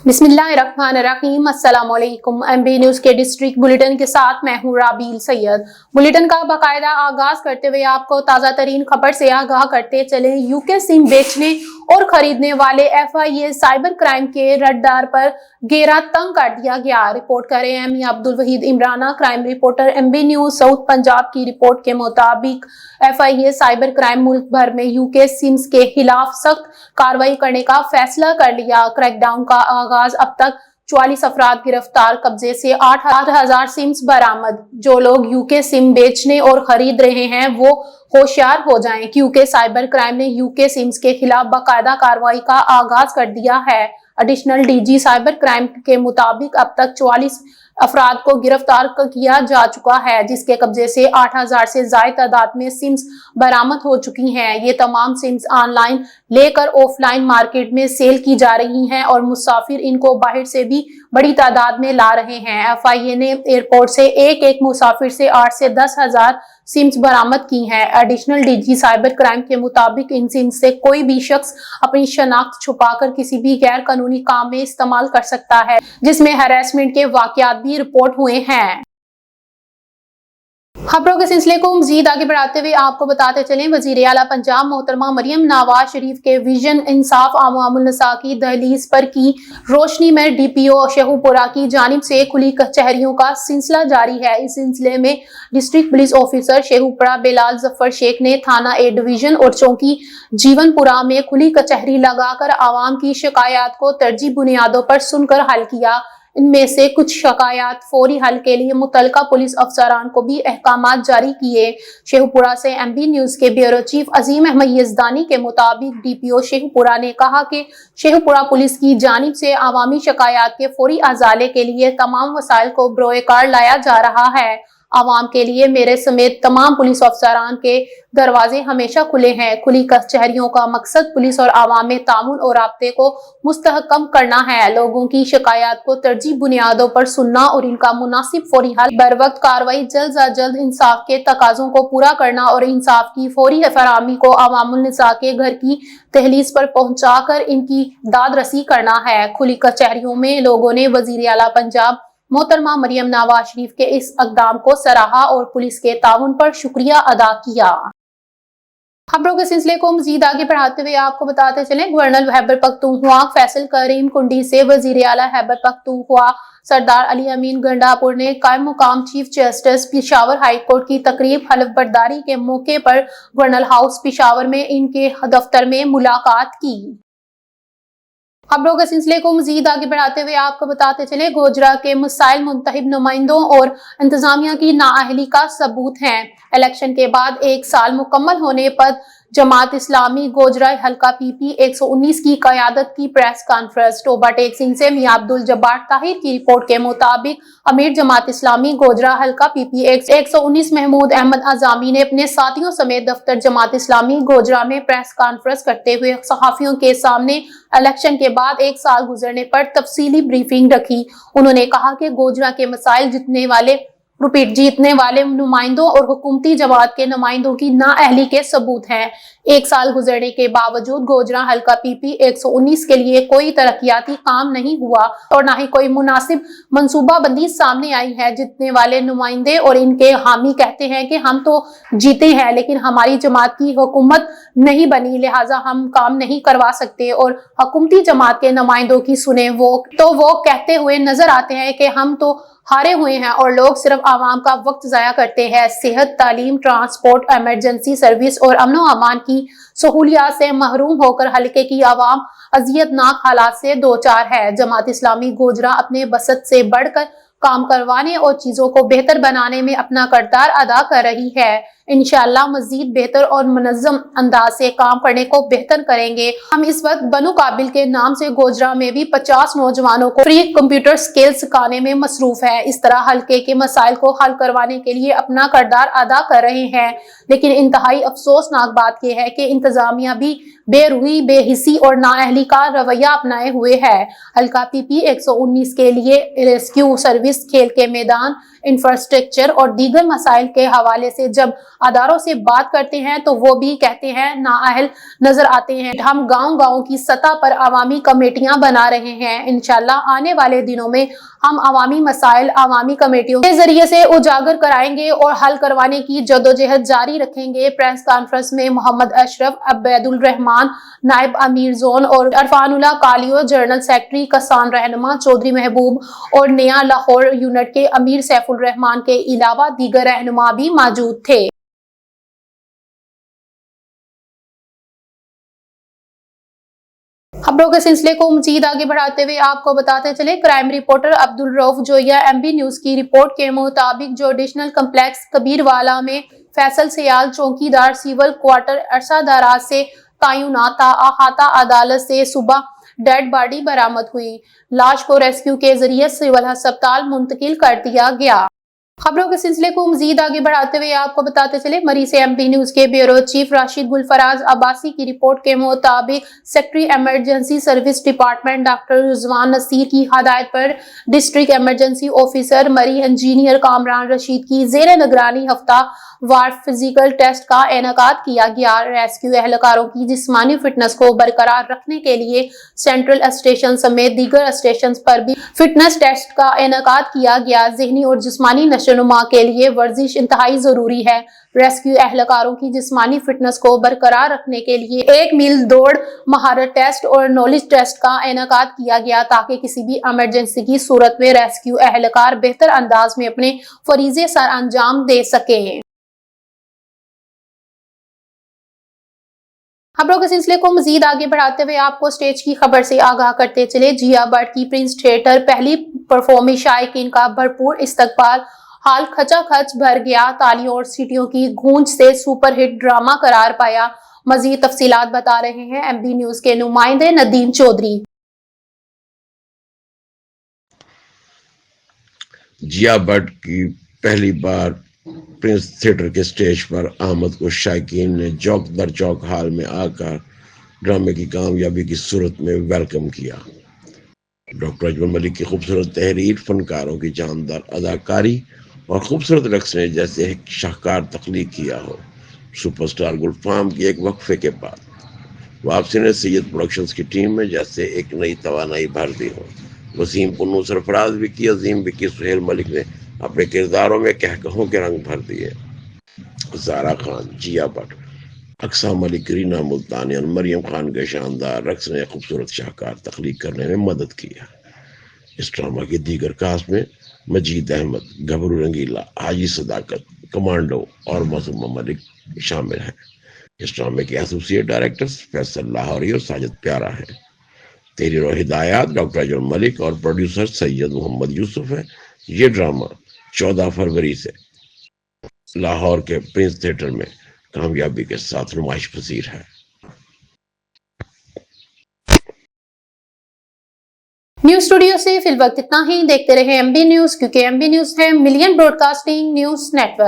बिस्मिल्लाहिर्रहमानिर्रहीम। अस्सलाम वालेकुम। एमबी न्यूज के डिस्ट्रिक्ट बुलेटिन के साथ मैं हूँ राबील सैयद। बुलेटिन का बाकायदा आगाज करते हुए आपको ताज़ा तरीन खबर से आगाह करते चले। यूके सिम बेचने और खरीदने वाले FIA साइबर क्राइम के रडार पर घेरा तंग कर दिया गया। रिपोर्ट करें M Abdul Waheed Imrana, crime reporter MB news south Punjab की रिपोर्ट के मुताबिक FIA साइबर क्राइम मुल्क भर में यूके सिम्स के खिलाफ सख्त कार्रवाई करने का फैसला कर लिया। क्रैकडाउन का आगाज अब तक 44 अफराद गिरफ्तार, कब्जे से 8,000 सिम्स बरामद। जो लोग यूके सिम बेचने और खरीद रहे हैं वो होशियार हो जाएं, क्योंकि साइबर क्राइम ने यूके सिम्स के खिलाफ बाकायदा कार्रवाई का आगाज कर दिया है। एडिशनल DG साइबर क्राइम के मुताबिक अब तक 44 अफराद को गिरफ्तार किया जा चुका है, जिसके कब्जे से 8,000 से ज्यादा तादाद में सिम्स बरामद हो चुकी हैं। ये तमाम सिम्स ऑनलाइन लेकर ऑफलाइन मार्केट में सेल की जा रही हैं और मुसाफिर इनको बाहर से भी बड़ी तादाद में ला रहे हैं। FIA ने एयरपोर्ट से एक मुसाफिर से 8 से 10,000 सिम्स बरामद की हैं। एडिशनल DG साइबर क्राइम के मुताबिक इन सिम्स से कोई भी शख्स अपनी शनाख्त छुपाकर किसी भी गैर कानूनी काम में इस्तेमाल कर सकता है, जिसमें हैरेसमेंट के वाकयात भी रिपोर्ट हुए हैं। खबरों के सिलसिले को मजीद आगे बढ़ाते हुए आपको बताते चलें, वजीर आला पंजाब मोहतरमा मरियम नवाज शरीफ के विजन इंसाफ अवामुल निसा की दहलीज पर की रोशनी में DPO शेखुपुरा की जानिब से खुली कचहरियों का सिलसिला जारी है। इस सिलसिले में district police officer Sheikhupura Bilal Zafar Sheikh ने थाना A डिवीजन और चौकी जीवनपुरा में खुली कचहरी लगाकर आवाम की शिकायत को तरजीह बुनियादों पर सुनकर हल किया। इनमें से कुछ शिकायत फौरी हल के लिए मुतलका पुलिस अफसरान को भी अहकामात जारी किए। शेखुपुरा से MB न्यूज के ब्यूरो चीफ अजीम अहमद यजदानी के मुताबिक DPO शेखुपुरा ने कहा कि शेखुपुरा पुलिस की जानिब से आवामी शिकायत के फौरी अजाले के लिए तमाम वसाइल को बरोए कार लाया जा रहा है। आवाम के लिए मेरे समेत तमाम पुलिस अफसरान के दरवाजे हमेशा खुले हैं। खुली कचहरियों का मकसद पुलिस और आवाम में तामुन और राब्ते को मुस्तहकम करना है। लोगों की शिकायत को तरजीह बुनियादों पर सुनना और इनका मुनासिब फौरी हल, बर वक्त कार्रवाई, जल्द से जल्द इंसाफ के तकाजों को पूरा करना और इंसाफ की फौरी फराहमी को अवामुल निसा के घर की दहलीज पर पहुंचाकर इनकी दाद रसी करना है। खुली कचहरियों में लोगों ने वजीर आला पंजाब मोहतरमा मरियम नवाज शरीफ के इस इक़दाम को सराहा और पुलिस के ताउन पर शुक्रिया अदा किया। खबरों के सिलसिले को मजीद आगे बढ़ाते हुए आपको बताते चलें, गवर्नर खैबर पख्तूनख्वा फैसल करीम कुंडी से वजीर आला खैबर पख्तूनख्वा सरदार अली अमीन गंडापुर ने कायम मुकाम chief justice Peshawar high court की तकरीब हलफ बर्दारी के मौके पर गवर्नर हाउस पिशावर में इनके दफ्तर में मुलाकात की। खबरों के सिलसिले को मजीद आगे बढ़ाते हुए आपको बताते चले, गोजरा के मसाइल मुंतहिब नुमाइंदों और इंतजामिया की नाअहली का सबूत हैं। इलेक्शन के बाद 1 साल मुकम्मल होने पर जमात इस्लामी गोजरा हल्का PP 119 की क़यादत की प्रेस कॉन्फ्रेंस। टोबा टेक सिंह से मियां अब्दुल जब्बार ताहिर की रिपोर्ट के मुताबिक अमीर जमात इस्लामी गोजरा हल्का PP 119 महमूद अहमद आज़ामी ने अपने साथियों समेत दफ्तर जमात इस्लामी गोजरा में प्रेस कॉन्फ्रेंस करते हुए सहाफियों के सामने इलेक्शन के बाद 1 साल गुजरने पर तफसीली ब्रीफिंग रखी। उन्होंने कहा कि गोजरा के मसाइल जीतने वाले नुमाइंदों और हुकूमती जमात के नुमाइंदों की नाअहली के सबूत हैं। 1 साल गुजरने के बावजूद गोजरा हल्का PP 119 के लिए कोई तरक्याती काम नहीं हुआ और न ही कोई मुनासिब मंसूबाबंदी सामने आई है। जीतने वाले नुमाइंदे और इनके हामी कहते हैं कि हम तो जीते हैं, लेकिन हमारी जमात की हुकूमत नहीं बनी, लिहाजा हम काम नहीं करवा सकते। और हुकूमती जमात के नुमाइंदों की सुने वो कहते हुए नजर आते हैं कि हम तो हारे हुए हैं और लोग सिर्फ आवाम का वक्त जाया करते हैं। सेहत, तालीम, ट्रांसपोर्ट, इमरजेंसी सर्विस और अमनो अमान की सहूलियात से महरूम होकर हल्के की आवाम अजियतनाक हालात से दो चार है। जमात इस्लामी गोजरा अपने बसत से बढ़कर काम करवाने और चीजों को बेहतर बनाने में अपना किरदार अदा कर रही है। इंशाअल्लाह मजीद बेहतर और मुनज़्ज़म अंदाज से काम करने को बेहतर करेंगे। हम इस वक्त बनु काबिल के नाम से गोजरा में भी 50 नौजवानों को फ्री कंप्यूटर स्किल सिखाने में मसरूफ है। इस तरह हल्के के मसाइल को हल करवाने के लिए अपना किरदार अदा कर रहे हैं। लेकिन इंतहाई अफसोसनाक बात यह है कि इंतजामिया भी बेरुही, बेहिसी और नाअहली का रवैया अपनाए हुए है। हल्का PP 119 के लिए रेस्क्यू सर्विस, खेल के मैदान, انفراسٹرکچر اور دیگر مسائل کے حوالے سے جب اداروں سے بات کرتے ہیں تو وہ بھی کہتے ہیں نااہل نظر آتے ہیں۔ ہم گاؤں گاؤں کی سطح پر عوامی کمیٹیاں بنا رہے ہیں۔ انشاءاللہ آنے والے دنوں میں ہم عوامی مسائل عوامی کمیٹیوں کے ذریعے سے اجاگر کرائیں گے اور حل کروانے کی جدوجہد جاری رکھیں گے۔ پریس کانفرنس میں محمد اشرف، عبید الرحمان نائب امیر زون اور عرفان اللہ کالیو جنرل سیکرٹری، کسان رہنما چودھری محبوب اور نیا لاہور یونٹ کے امیر سیف الرحمان کے علاوہ دیگر رہنما بھی موجود تھے۔ خبروں کے سلسلے کو مزید آگے بڑھاتے ہوئے آپ کو بتاتے چلے، crime reporter Abdul Rauf Joya M B news کی رپورٹ کے مطابق جو ایڈیشنل کمپلیکس کبیروالا میں فیصل سیال چوکیدار سول کوارٹر عرصہ دراز سے تعینات تھا، احاطہ عدالت سے صبح ڈیڈ باڈی برآمد ہوئی۔ لاش کو ریسکیو کے ذریعے سول ہسپتال منتقل کر دیا گیا۔ خبروں کے سلسلے کو مزید آگے بڑھاتے ہوئے آپ کو بتاتے چلے، مری سے ایم بی نیوز کے بیورو چیف راشد گلفراز عباسی کی رپورٹ کے مطابق secretary emergency service department doctor Rizwan Naseer کی ہدایت پر district emergency officer Murree engineer Kamran Rashid کی زیر نگرانی ہفتہ وار فزیکل ٹیسٹ کا انعقاد کیا گیا۔ ریسکیو اہلکاروں کی جسمانی فٹنس کو برقرار رکھنے کے لیے سینٹرل اسٹیشن سمیت دیگر اسٹیشنز پر بھی فٹنس ٹیسٹ کا انعقاد کیا گیا۔ ذہنی اور جسمانی نشوونما کے لیے ورزش انتہائی ضروری ہے۔ ریسکیو اہلکاروں کی جسمانی فٹنس کو برقرار رکھنے کے لیے 1 میل دوڑ، مہارت ٹیسٹ اور نالج ٹیسٹ کا انعقاد کیا گیا تاکہ کسی بھی ایمرجنسی کی صورت میں ریسکیو اہلکار بہتر انداز میں اپنے فریضے سر انجام دے سکیں۔ خبروں کے سلسلے کو مزید آگے بڑھاتے ہوئے آپ کو سٹیج کی خبر سے آگاہ کرتے چلے، جیا بٹ کی پرنس تھیٹر پہلی پرفارمنس شائقین کا بھرپور استقبال، ہال کھچا کھچ بھر گیا، تالیوں اور سیٹیوں کی گونج سے سپر ہٹ ڈرامہ قرار پایا۔ مزید تفصیلات بتا رہے ہیں ایم بی نیوز کے نمائندے ندیم چودھری۔ جیا بٹ کی پہلی بار پرنس تھیٹر کے سٹیج پر آمد کو شائقین نے چوک در چوک ہال میں آ کر ڈرامے کی کامیابی کی صورت میں ویلکم کیا۔ ڈاکٹر اجمل ملک کی خوبصورت تحریر، فنکاروں کی جاندار اداکاری اور خوبصورت رقص نے جیسے ایک شاہکار تخلیق کیا ہو۔ سپر سٹار گلفام کی ایک وقفے کے بعد واپسی نے سید پروڈکشنز کی ٹیم میں جیسے ایک نئی توانائی بھر دی ہو۔ وسیم پنو سرفراز وکی، عظیم وکی، سہیل ملک نے اپنے کرداروں میں کہکہوں کے رنگ بھر دیے۔ زارا خان، جیا بٹ، اقصی ملک، رینا ملتانی اور مریم خان کے شاندار رقص نے خوبصورت شاہکار تخلیق کرنے میں مدد کی ہے۔ اس ڈرامہ کی دیگر کاسٹ میں مجید احمد، گھبرو رنگیلا، حاجی صداقت، کمانڈو اور معصومہ ملک شامل ہیں۔ اس ڈرامے کے ایسوسیٹ ڈائریکٹرز فیصل لاہوری اور ساجد پیارا ہیں۔ تحریر و ہدایات ڈاکٹر اجمل ملک اور پروڈیوسر سید محمد یوسف ہے۔ یہ ڈرامہ 14 فروری سے لاہور کے پرنس تھیٹر میں کامیابی کے ساتھ نمائش پذیر ہے۔ نیوز اسٹوڈیو سے فی الوقت اتنا ہی۔ دیکھتے رہے ایم بی نیوز، کیونکہ ایم بی نیوز ہے million broadcasting news net work.